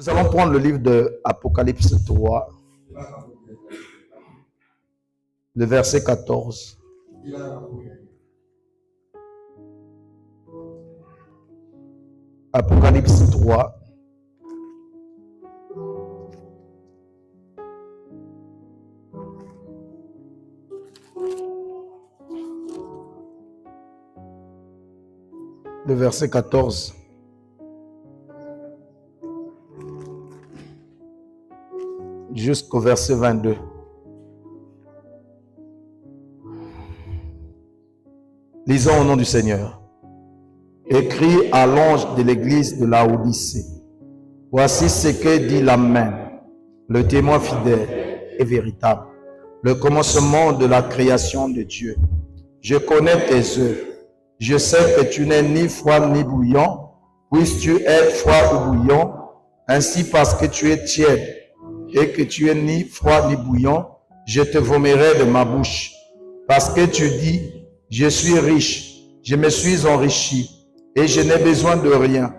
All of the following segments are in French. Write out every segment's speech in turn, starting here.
Nous allons prendre le livre de Apocalypse 3, le verset 14. Apocalypse 3. Le verset 14. Jusqu'au verset 22. Lisons au nom du Seigneur. Écrit à l'ange de l'église de Laodicée. Voici ce que dit l'Amen, le témoin fidèle et véritable, le commencement de la création de Dieu. Je connais tes œuvres. Je sais que tu n'es ni froid ni bouillant. Puisses-tu être froid ou bouillant, ainsi parce que tu es tiède et que tu es ni froid ni bouillant, je te vomirai de ma bouche. Parce que tu dis, je suis riche, je me suis enrichi et je n'ai besoin de rien.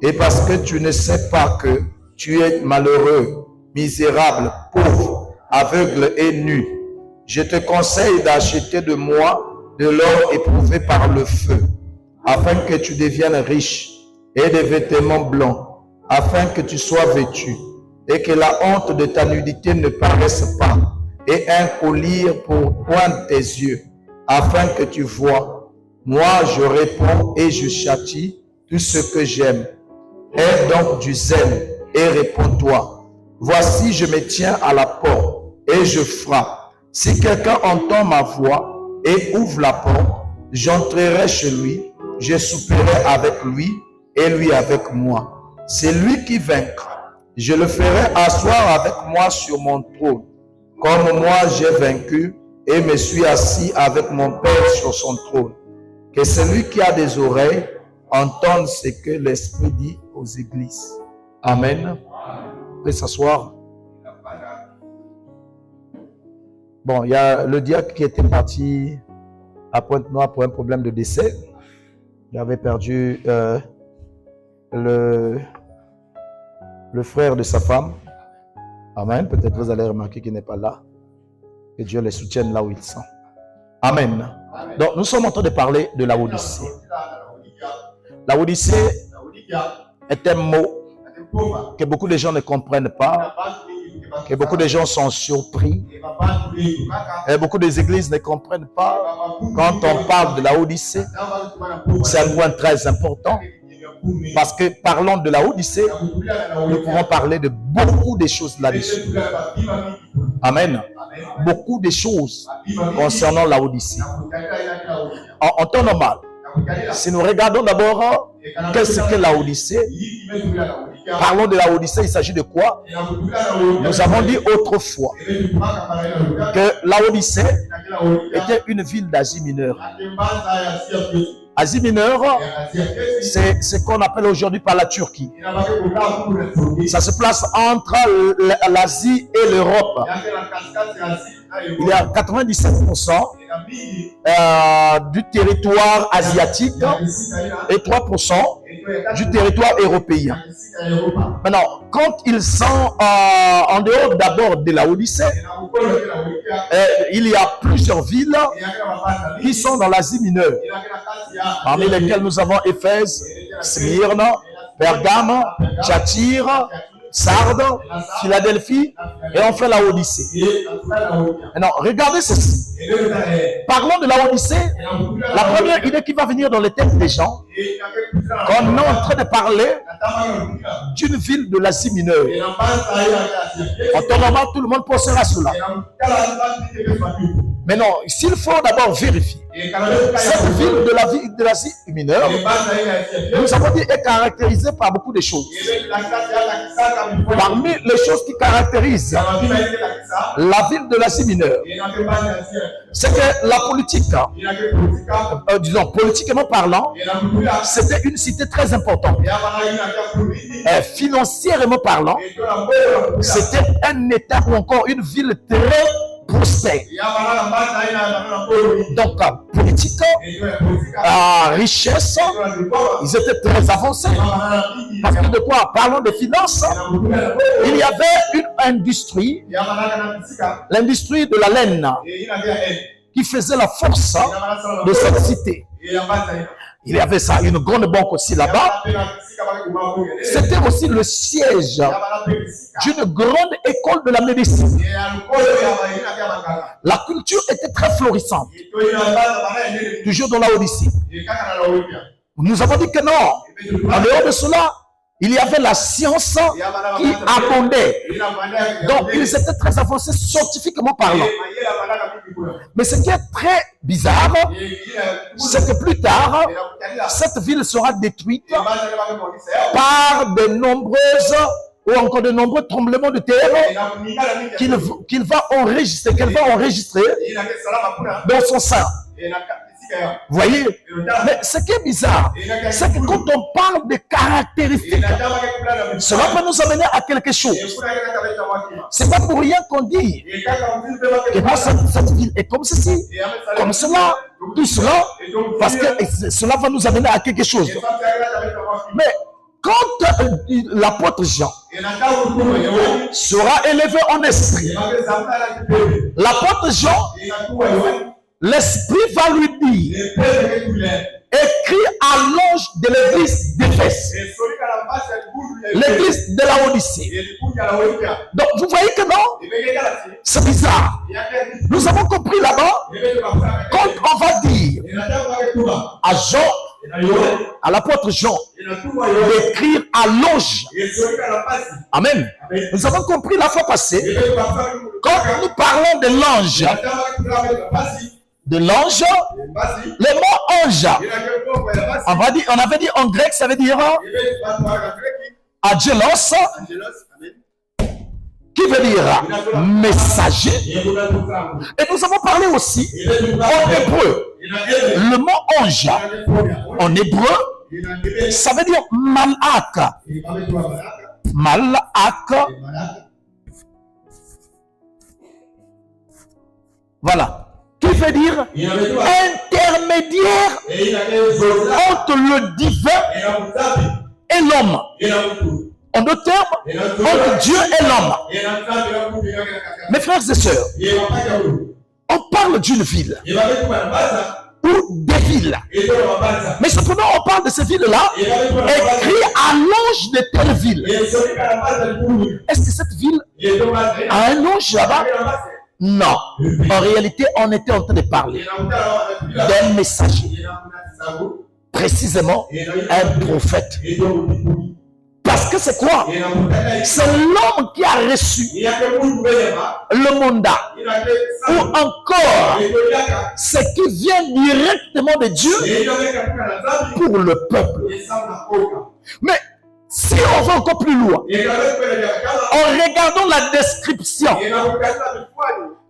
Et parce que tu ne sais pas que tu es malheureux, misérable, pauvre, aveugle et nu, je te conseille d'acheter de moi de l'or éprouvé par le feu, afin que tu deviennes riche, et des vêtements blancs, afin que tu sois vêtu, et que la honte de ta nudité ne paraisse pas, et un collier pour poindre tes yeux, afin que tu vois. Moi, je réponds et je châtie tout ce que j'aime. Aie donc du zèle et réponds-toi. Voici, je me tiens à la porte et je frappe. Si quelqu'un entend ma voix et ouvre la porte, j'entrerai chez lui, je souperai avec lui et lui avec moi. C'est lui qui vaincra. Je le ferai asseoir avec moi sur mon trône, comme moi j'ai vaincu et me suis assis avec mon Père sur son trône. Que celui qui a des oreilles entende ce que l'Esprit dit aux églises. Amen. Vous pouvez s'asseoir. Bon, il y a le diacre qui était parti à Pointe-Noire pour un problème de décès. Il avait perdu le frère de sa femme. Amen. Peut-être vous allez remarquer qu'il n'est pas là. Que Dieu les soutienne là où ils sont. Amen. Amen. Donc, nous sommes en train de parler de la Odyssée. La Odyssée est un mot que beaucoup de gens ne comprennent pas, que beaucoup de gens sont surpris, et beaucoup des églises ne comprennent pas. Quand on parle de la Odyssée, c'est un point très important, parce que parlant de la Odyssée, nous pouvons parler de beaucoup de choses là-dessus. Amen. Beaucoup de choses concernant la Odyssée. En temps normal, si nous regardons d'abord qu'est-ce que la Odyssée, parlons de la Odyssée, il s'agit de quoi? Nous avons dit autrefois que la Odyssée était une ville d'Asie mineure. Asie mineure, c'est ce qu'on appelle aujourd'hui par la Turquie. Ça se place entre l'Asie et l'Europe. Il y a 97% du territoire asiatique et 3% du territoire européen. Maintenant, quand ils sont en dehors d'abord de la Odyssée, il y a plusieurs villes qui sont dans l'Asie mineure, parmi lesquelles nous avons Éphèse, Smyrne, Pergame, Thyatire, Sardes, Philadelphie et enfin la Odyssée. Maintenant, regardez ceci. Parlons de la Odyssée. La première idée qui va venir dans les têtes des gens, qu'on est en train de parler d'une ville de l'Asie mineure. En temps normal, tout le monde pensera cela. Mais non, s'il faut d'abord vérifier, cette ville de l'Asie mineure, nous avons dit, est caractérisée par beaucoup de choses. Parmi les choses qui caractérisent la ville de l'Asie mineure, c'est que la politique, disons politiquement parlant, c'était une cité très importante. Financièrement parlant, c'était un État ou encore une ville très prospères. Donc, politique, richesse, ils étaient très avancés. Parce que de quoi? Parlons de finances. Il y avait une industrie, l'industrie de la laine, qui faisait la force de cette cité. Il y avait ça, une grande banque aussi là-bas. C'était aussi le siège d'une grande école de la médecine. La culture était très florissante. Toujours dans la Odyssée. Nous avons dit que non. En dehors de cela, il y avait la science qui abondait. Donc, ils étaient très avancés scientifiquement parlant. Mais ce qui est très bizarre, c'est que plus tard, cette ville sera détruite par de nombreuses ou encore de nombreux tremblements de terre qu'elle va enregistrer dans son sein. Vous voyez? Mais ce qui est bizarre, c'est que quand on parle de caractéristiques, cela peut nous amener à quelque chose. C'est pas pour rien qu'on dit que moi, cette ville est comme ceci, comme cela, tout cela, parce que cela va nous amener à quelque chose. Mais quand l'apôtre Jean sera élevé en esprit, l'apôtre Jean, l'Esprit va lui dire, écrit à l'ange de l'église d'Éphèse, l'église de la Odyssée. Donc vous voyez que non, c'est bizarre. Nous avons compris là-bas, quand on va dire à Jean, à l'apôtre Jean, d'écrire à l'ange. Amen. Nous avons compris la fois passée, quand nous parlons de l'ange, le mot ange, on avait dit en grec, ça veut dire angelos, qui veut dire messager. Et nous avons parlé aussi en hébreu. Le mot ange en hébreu, ça veut dire malak. Malak. Voilà. Qui veut dire intermédiaire entre le divin et l'homme. En d'autres termes, entre Dieu et l'homme. Mes frères et sœurs, on parle d'une ville ou des villes. Mais cependant, on parle de ces villes-là écrit à l'ange de telle ville. Est-ce que cette ville a un ange là-bas? Non. En réalité, on était en train de parler d'un messager. Précisément, un prophète. Parce que c'est quoi? C'est l'homme qui a reçu le mandat. Ou encore, ce qui vient directement de Dieu pour le peuple. Mais si on va encore plus loin, en regardant la description,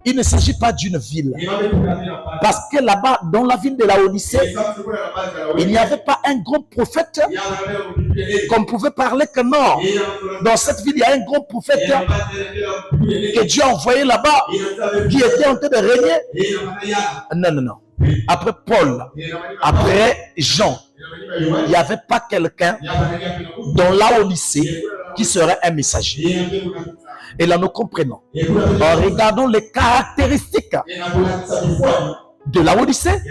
il ne s'agit pas d'une ville. Parce que là-bas, dans la ville de la Odyssée, il n'y avait pas un grand prophète qu'on pouvait parler que non. Dans cette ville, il y a un grand prophète que Dieu a envoyé là-bas, qui était en train de régner. Non, non, non. Après Paul, après Jean, il n'y avait pas quelqu'un dans la Odyssée qui serait un messager. Et là, nous comprenons. En regardant les caractéristiques de la Odyssée,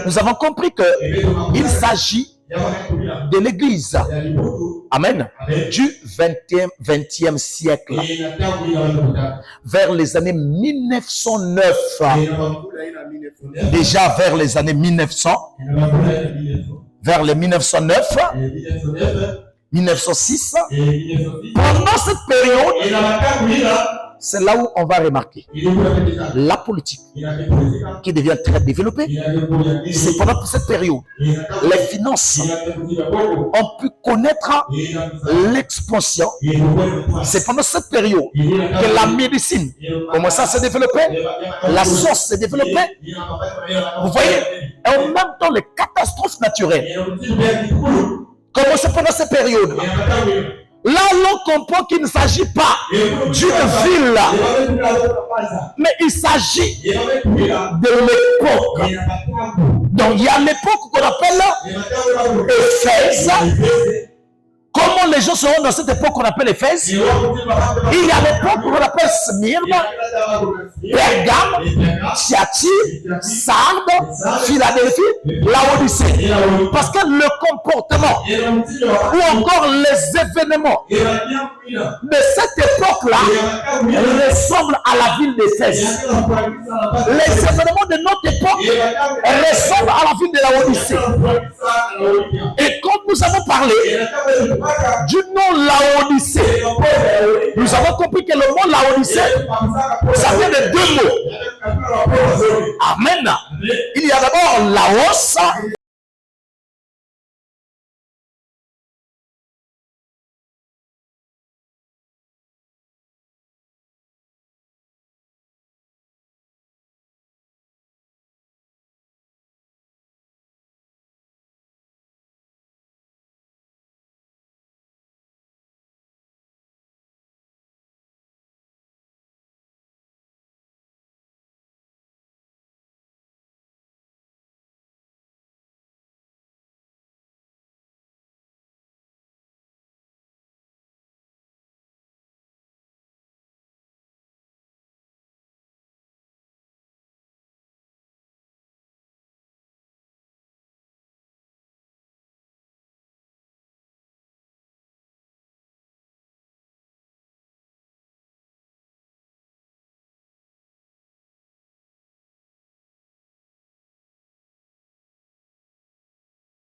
nous avons compris qu'il s'agit de l'Église. Amen. Du 20e siècle. Vers les années 1909. Déjà vers les années 1900. Vers les 1909. 1906. Pendant cette période, c'est là où on va remarquer la politique qui devient très développée. C'est pendant cette période, les finances ont pu connaître l'expansion. C'est pendant cette période que la médecine commence à se développer, la science s'est développée. Vous voyez, et en même temps, les catastrophes naturelles. Comment c'est pendant cette période? Là, l'on comprend qu'il ne s'agit pas d'une ville, mais il s'agit de l'époque. Donc, il y a l'époque qu'on appelle Éphèse. Comment les gens seront dans cette époque qu'on appelle Éphèse? Il y a l'époque qu'on appelle Smyrne, Pergame, Thyatire, Sardes, Philadelphie, Laodicée. Parce que le comportement ou encore les événements de cette époque-là ressemblent à la ville d'Éphèse. Les événements de notre époque ressemblent à la ville de Laodicée. Et comme nous avons parlé du nom Laodicée, nous avons compris que le mot Laodicée, ça vient de deux mots. Amen. Il y a d'abord Laos